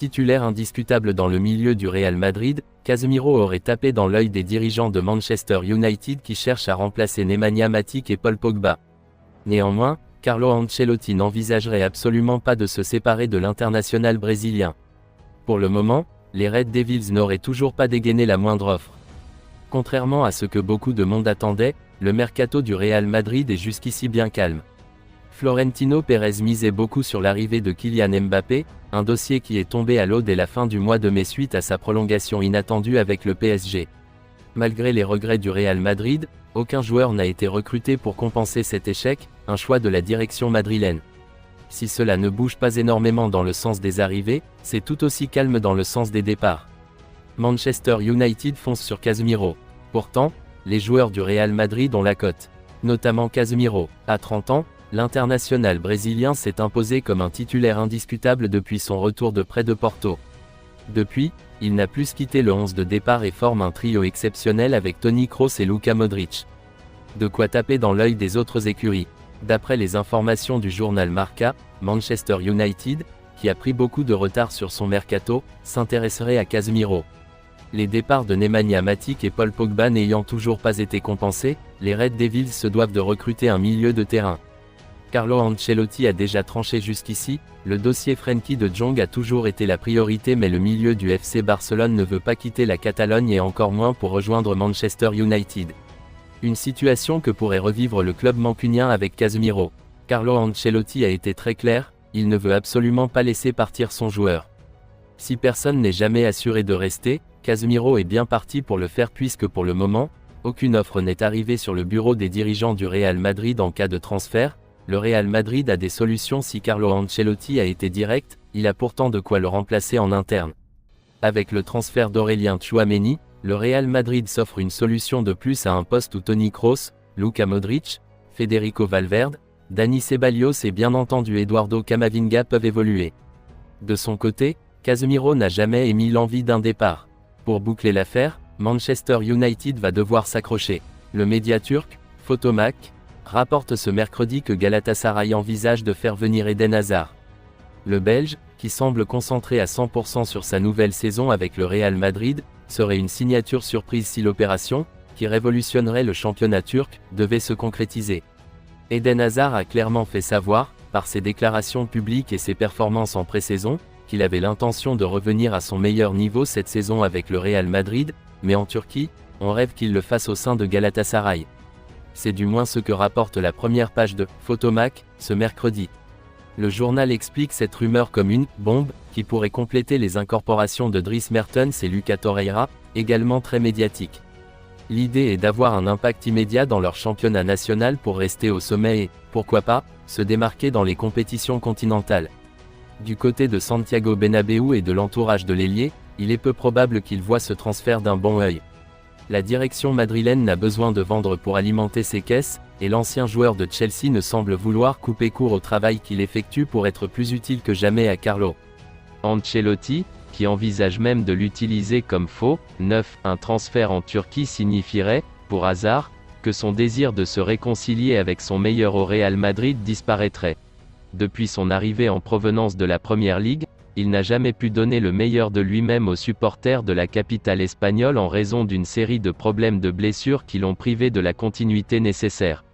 Titulaire indiscutable dans le milieu du Real Madrid, Casemiro aurait tapé dans l'œil des dirigeants de Manchester United qui cherchent à remplacer Nemanja Matic et Paul Pogba. Néanmoins, Carlo Ancelotti n'envisagerait absolument pas de se séparer de l'international brésilien. Pour le moment, les Red Devils n'auraient toujours pas dégainé la moindre offre. Contrairement à ce que beaucoup de monde attendait, le mercato du Real Madrid est jusqu'ici bien calme. Florentino Pérez misait beaucoup sur l'arrivée de Kylian Mbappé, un dossier qui est tombé à l'eau dès la fin du mois de mai suite à sa prolongation inattendue avec le PSG. Malgré les regrets du Real Madrid, aucun joueur n'a été recruté pour compenser cet échec, un choix de la direction madrilène. Si cela ne bouge pas énormément dans le sens des arrivées, c'est tout aussi calme dans le sens des départs. Manchester United fonce sur Casemiro. Pourtant, les joueurs du Real Madrid ont la cote. Notamment Casemiro. À 30 ans, l'international brésilien s'est imposé comme un titulaire indiscutable depuis son retour de prêt de Porto. Depuis, il n'a plus quitté le 11 de départ et forme un trio exceptionnel avec Toni Kroos et Luka Modric. De quoi taper dans l'œil des autres écuries. D'après les informations du journal Marca, Manchester United, qui a pris beaucoup de retard sur son mercato, s'intéresserait à Casemiro. Les départs de Nemanja Matic et Paul Pogba n'ayant toujours pas été compensés, les Red Devils se doivent de recruter un milieu de terrain. Carlo Ancelotti a déjà tranché jusqu'ici, le dossier Frenkie de Jong a toujours été la priorité mais le milieu du FC Barcelone ne veut pas quitter la Catalogne et encore moins pour rejoindre Manchester United. Une situation que pourrait revivre le club mancunien avec Casemiro. Carlo Ancelotti a été très clair, il ne veut absolument pas laisser partir son joueur. Si personne n'est jamais assuré de rester, Casemiro est bien parti pour le faire puisque pour le moment, aucune offre n'est arrivée sur le bureau des dirigeants du Real Madrid en cas de transfert. Le Real Madrid a des solutions si Carlo Ancelotti a été direct, il a pourtant de quoi le remplacer en interne. Avec le transfert d'Aurélien Tchouaméni, le Real Madrid s'offre une solution de plus à un poste où Toni Kroos, Luka Modric, Federico Valverde, Dani Ceballos et bien entendu Eduardo Camavinga peuvent évoluer. De son côté, Casemiro n'a jamais émis l'envie d'un départ. Pour boucler l'affaire, Manchester United va devoir s'accrocher. Le média turc, Photomac, rapporte ce mercredi que Galatasaray envisage de faire venir Eden Hazard. Le Belge, qui semble concentré à 100% sur sa nouvelle saison avec le Real Madrid, serait une signature surprise si l'opération, qui révolutionnerait le championnat turc, devait se concrétiser. Eden Hazard a clairement fait savoir, par ses déclarations publiques et ses performances en pré-saison, qu'il avait l'intention de revenir à son meilleur niveau cette saison avec le Real Madrid, mais en Turquie, on rêve qu'il le fasse au sein de Galatasaray. C'est du moins ce que rapporte la première page de Photomac, ce mercredi. Le journal explique cette rumeur comme une « bombe » qui pourrait compléter les incorporations de Dries Mertens et Lucas Torreira, également très médiatiques. L'idée est d'avoir un impact immédiat dans leur championnat national pour rester au sommet et, pourquoi pas, se démarquer dans les compétitions continentales. Du côté de Santiago Bernabéu et de l'entourage de l'ailier, il est peu probable qu'ils voient ce transfert d'un bon œil. La direction madrilène n'a besoin de vendre pour alimenter ses caisses, et l'ancien joueur de Chelsea ne semble vouloir couper court au travail qu'il effectue pour être plus utile que jamais à Carlo Ancelotti, qui envisage même de l'utiliser comme faux neuf. Un transfert en Turquie signifierait, pour Hazard, que son désir de se réconcilier avec son meilleur au Real Madrid disparaîtrait. Depuis son arrivée en provenance de la Première Ligue, il n'a jamais pu donner le meilleur de lui-même aux supporters de la capitale espagnole en raison d'une série de problèmes de blessures qui l'ont privé de la continuité nécessaire.